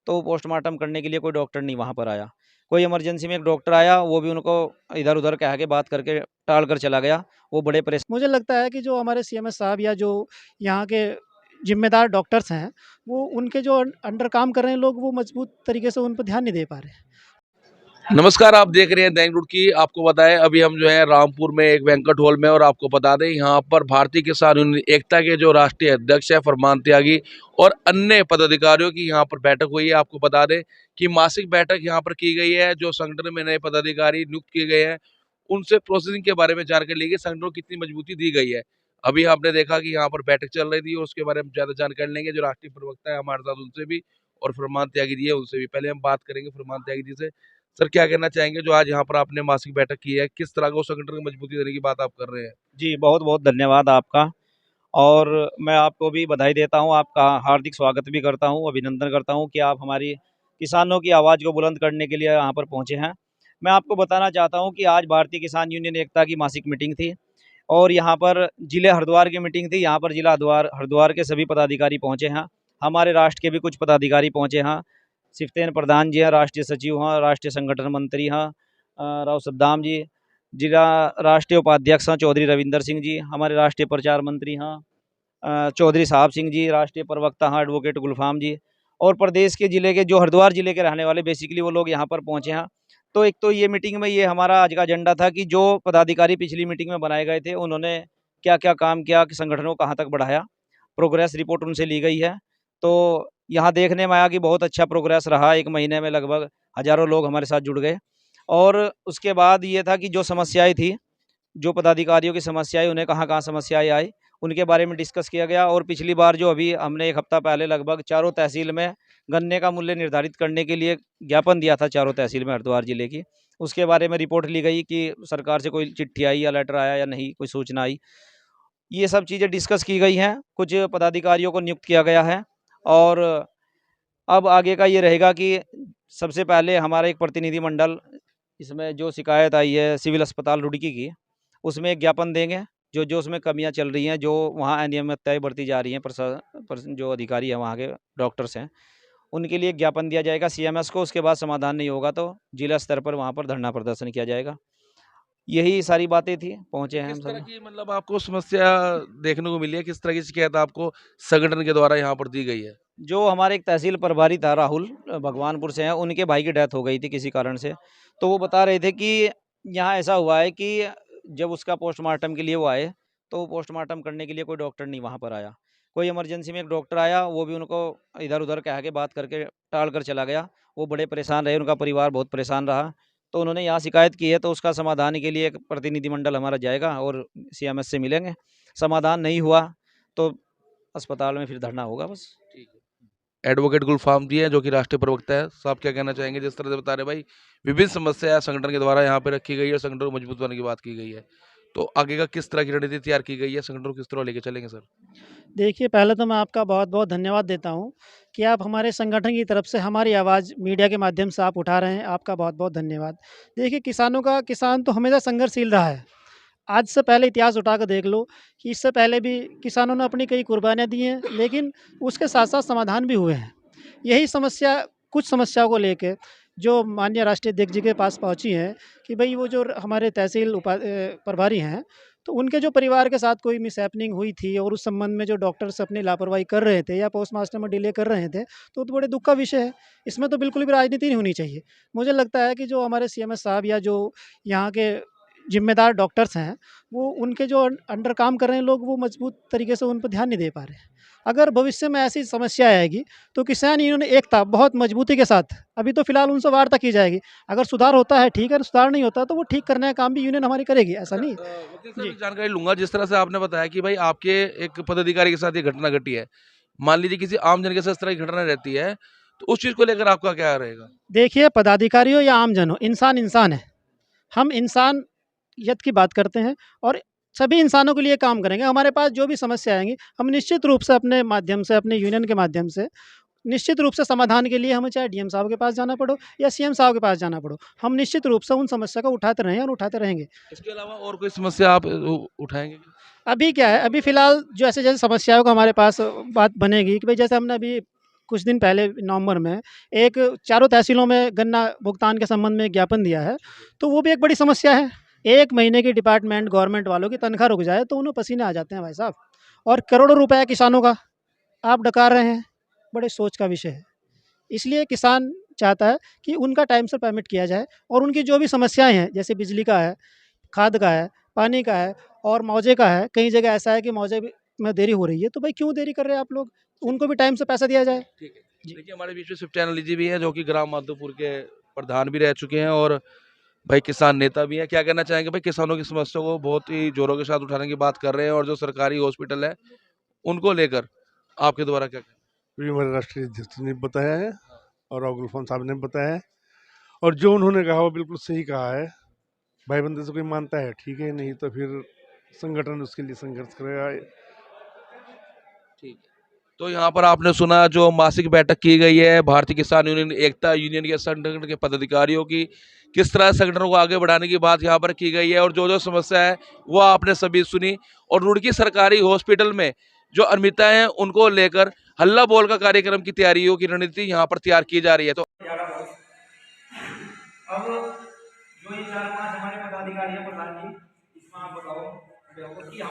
तो पोस्टमार्टम करने के लिए कोई डॉक्टर नहीं वहाँ पर आया। कोई इमरजेंसी में एक डॉक्टर आया, वो भी उनको इधर-उधर कह के बात करके टाल कर चला गया। वो बड़े मुझे लगता है कि जो हमारे सीएमएस साहब या जो यहाँ के ज़िम्मेदार डॉक्टर्स हैं, वो उनके जो अंडर काम कर रहे हैं लोग, वो मजबूत तरीके से उन पर ध्यान नहीं दे पा रहे हैं। नमस्कार, आप देख रहे हैं दैनिक रुड़की। आपको बताएं अभी हम जो है रामपुर में एक बैंक्वेट हॉल में, और आपको बता दें यहाँ पर भारतीय किसान यूनियन एकता के जो राष्ट्रीय अध्यक्ष है फरमान त्यागी और अन्य पदाधिकारियों की यहाँ पर बैठक हुई है। आपको बता दें कि मासिक बैठक यहाँ पर की गई है। जो संगठन में नए पदाधिकारी नियुक्त किए गए हैं उनसे प्रोसेसिंग के बारे में जानकारी ली गई, संगठन को कितनी मजबूती दी गई है। अभी आपने देखा कि यहाँ पर बैठक चल रही थी, उसके बारे में ज्यादा जानकारी लेंगे। जो राष्ट्रीय प्रवक्ता है हमारे साथ, उनसे भी, और फरमान त्यागी जी है उनसे भी। पहले हम बात करेंगे फरमान त्यागी जी से। सर, क्या कहना चाहेंगे जो आज यहाँ पर आपने मासिक बैठक की है, किस तरह को संगठन को मजबूती देने की बात आप कर रहे हैं? जी, बहुत-बहुत धन्यवाद आपका। और मैं आपको भी बधाई देता हूँ, आपका हार्दिक स्वागत भी करता हूँ, अभिनंदन करता हूँ कि आप हमारी किसानों की आवाज़ को बुलंद करने के लिए यहाँ पर पहुँचे हैं। मैं आपको बताना चाहता हूँ कि आज भारतीय किसान यूनियन एकता की मासिक मीटिंग थी और यहाँ पर ज़िले हरिद्वार की मीटिंग थी। यहाँ पर ज़िला हरिद्वार के सभी पदाधिकारी पहुँचे हैं। हमारे राष्ट्र के भी कुछ पदाधिकारी पहुँचे हैं। शिवतेन प्रधान जी हैं, राष्ट्रीय सचिव हैं, राष्ट्रीय संगठन मंत्री हैं, राव सद्दाम जी, जिला राष्ट्रीय उपाध्यक्ष हैं चौधरी रविंदर सिंह जी, हमारे राष्ट्रीय प्रचार मंत्री हैं चौधरी साहब सिंह जी, राष्ट्रीय प्रवक्ता हैं एडवोकेट गुलफाम जी, और प्रदेश के ज़िले के जो हरिद्वार ज़िले के रहने वाले बेसिकली वो लोग यहाँ पर पहुँचे हैं। तो एक तो ये मीटिंग में ये हमारा आज का एजेंडा था कि जो पदाधिकारी पिछली मीटिंग में बनाए गए थे, उन्होंने क्या-क्या काम किया, कि संगठन को कहाँ तक बढ़ाया, प्रोग्रेस रिपोर्ट उनसे ली गई है। तो यहाँ देखने में आया कि बहुत अच्छा प्रोग्रेस रहा, 1 महीने में लगभग हज़ारों लोग हमारे साथ जुड़ गए। और उसके बाद ये था कि जो समस्याएँ थी, जो पदाधिकारियों की समस्याएँ, उन्हें कहाँ-कहाँ समस्याएँ आई, उनके बारे में डिस्कस किया गया। और पिछली बार जो अभी हमने 1 हफ्ता पहले लगभग चारों तहसील में गन्ने का मूल्य निर्धारित करने के लिए ज्ञापन दिया था चारों तहसील में हरिद्वार जिले की, उसके बारे में रिपोर्ट ली गई कि सरकार से कोई चिट्ठी आई या लेटर आया या नहीं, कोई सूचना आई। ये सब चीज़ें डिस्कस की गई हैं, कुछ पदाधिकारियों को नियुक्त किया गया है। और अब आगे का ये रहेगा कि सबसे पहले हमारा एक प्रतिनिधिमंडल, इसमें जो शिकायत आई है सिविल अस्पताल रुड़की की, उसमें एक ज्ञापन देंगे। जो उसमें कमियाँ चल रही हैं, जो वहाँ अनियमितताएँ बरती जा रही हैं, जो अधिकारी हैं वहाँ के डॉक्टर्स हैं, उनके लिए एक ज्ञापन दिया जाएगा सीएमएस को। उसके बाद समाधान नहीं होगा तो जिला स्तर पर वहाँ पर धरना प्रदर्शन किया जाएगा। यही सारी बातें थी, पहुँचे हैं हम किस तरह सब। की मतलब आपको समस्या देखने को मिली है, किस तरह की शिकायत आपको संगठन के द्वारा यहाँ पर दी गई है? जो हमारे एक तहसील प्रभारी था राहुल, भगवानपुर से हैं, उनके भाई की डेथ हो गई थी किसी कारण से। तो वो बता रहे थे कि यहाँ ऐसा हुआ है कि जब उसका पोस्टमार्टम के लिए वो आए, तो पोस्टमार्टम करने के लिए कोई डॉक्टर नहीं वहाँ पर आया। कोई इमरजेंसी में एक डॉक्टर आया, वो भी उनको इधर-उधर कह के बात करके टाल कर चला गया। वो बड़े परेशान रहे, उनका परिवार बहुत परेशान रहा। तो उन्होंने यहाँ शिकायत की है, तो उसका समाधान के लिए एक प्रतिनिधिमंडल हमारा जाएगा और सीएमएस से मिलेंगे। समाधान नहीं हुआ तो अस्पताल में फिर धरना होगा बस। ठीक है। एडवोकेट गुलफाम जी हैं जो कि राष्ट्रीय प्रवक्ता है। साहब, क्या कहना चाहेंगे? जिस तरह से बता रहे भाई, विभिन्न समस्या संगठन के द्वारा यहाँ पे रखी गई है और संगठन को मजबूत बनाने की बात की गई है, तो आगे का किस तरह की रणनीति तैयार की गई है, संगठन को किस तरह लेके चलेंगे सर? देखिए, पहले तो मैं आपका बहुत-बहुत धन्यवाद देता हूँ कि आप हमारे संगठन की तरफ से हमारी आवाज़ मीडिया के माध्यम से आप उठा रहे हैं, आपका बहुत-बहुत धन्यवाद। देखिए, किसान तो हमेशा संघर्षशील रहा है। आज से पहले इतिहास उठा कर देख लो कि इससे पहले भी किसानों ने अपनी कई कुर्बानियाँ दी हैं, लेकिन उसके साथ-साथ समाधान भी हुए हैं। यही समस्या कुछ समस्याओं को लेके जो माननीय राष्ट्रीय अध्यक्ष जी के पास पहुँची हैं कि भई वो जो हमारे तहसील प्रभारी हैं, तो उनके जो परिवार के साथ कोई मिसहैपनिंग हुई थी और उस संबंध में जो डॉक्टर्स अपनी लापरवाही कर रहे थे या पोस्टमार्टम में डिले कर रहे थे, तो बड़े दुःख का विषय है। इसमें तो बिल्कुल भी राजनीति नहीं होनी चाहिए। मुझे लगता है कि जो हमारे सीएमएस साहब या जो यहाँ के ज़िम्मेदार डॉक्टर्स हैं, वो उनके जो अंडर काम कर रहे हैं लोग, वो मजबूत तरीके से उन पे ध्यान नहीं दे पा रहे हैं। अगर भविष्य में ऐसी समस्या आएगी, तो किसान यूनियन एकता बहुत मजबूती के साथ, अभी तो फिलहाल उनसे वार्ता की जाएगी। अगर सुधार होता है ठीक है, सुधार नहीं होता तो वो ठीक करने का काम भी यूनियन हमारी करेगी, ऐसा नहीं है। वकील साहब, जी। एक जानकारी लूंगा। जिस तरह से आपने बताया कि भाई आपके एक पदाधिकारी के साथ ये घटना घटी है, मान लीजिए किसी आम जन के साथ इस तरह की घटना रहती है, तो उस चीज को लेकर आपका क्या रहेगा? देखिए, पदाधिकारी हो या आमजन हो, इंसान इंसान है। हम इंसानियत की बात करते हैं और सभी इंसानों के लिए काम करेंगे। हमारे पास जो भी समस्या आएँगी, हम निश्चित रूप से अपने माध्यम से, अपने यूनियन के माध्यम से, निश्चित रूप से समाधान के लिए हमें चाहे डीएम साहब के पास जाना पड़ो या सीएम साहब के पास जाना पड़ो, हम निश्चित रूप से उन समस्या को उठाते रहे हैं और उठाते रहेंगे। इसके अलावा और कोई समस्या आप उठाएंगे? अभी क्या है, अभी फ़िलहाल जो ऐसे जैसे समस्याओं का हमारे पास बात बनेगी कि भई जैसे हमने अभी कुछ दिन पहले नवंबर में एक चारों तहसीलों में गन्ना भुगतान के संबंध में ज्ञापन दिया है, तो वो भी एक बड़ी समस्या है। 1 महीने की डिपार्टमेंट गवर्नमेंट वालों की तनख्वाह रुक जाए तो उन्हें पसीने आ जाते हैं भाई साहब, और करोड़ों रुपए किसानों का आप डकार रहे हैं, बड़े सोच का विषय है। इसलिए किसान चाहता है कि उनका टाइम से पेमेंट किया जाए और उनकी जो भी समस्याएँ हैं, जैसे बिजली का है, खाद का है, पानी का है और मुआवजे का है। कई जगह ऐसा है कि मुआवजे में देरी हो रही है, तो भाई क्यों देरी कर रहे हैं आप लोग? उनको भी टाइम से पैसा दिया जाए। ठीक है। जी। देखिए हमारे बीच में शिव चैनल जी भी हैं जो कि ग्राम माधोपुर के प्रधान भी रह चुके हैं और भाई किसान नेता भी हैं। क्या कहना चाहेंगे भाई, किसानों की समस्या को बहुत ही जोरों के साथ उठाने की बात कर रहे हैं और जो सरकारी हॉस्पिटल है उनको लेकर आपके द्वारा क्या कहना भी हमारे राष्ट्रीय अध्यक्ष ने बताया है और राहुल खान साहब ने बताया है, और जो उन्होंने कहा वो बिल्कुल सही कहा है। भाई बंदे से कोई मानता है ठीक है, नहीं तो फिर संगठन उसके लिए संघर्ष करेगा। ठीक है। तो यहाँ पर आपने सुना जो मासिक बैठक की गई है भारतीय किसान यूनियन एकता यूनियन के संगठन के पदाधिकारियों की, किस तरह संगठन को आगे बढ़ाने की बात यहाँ पर की गई है और जो जो समस्या है वो आपने सभी सुनी। और रुड़की सरकारी हॉस्पिटल में जो अनियमितताएं हैं उनको लेकर हल्ला बोल का कार्यक्रम की तैयारियों की रणनीति यहाँ पर तैयार की जा रही है। तो अब जो ये 4-5 हमारे पदाधिकारी हैं प्रधान जी, इसमें आप बताओ कि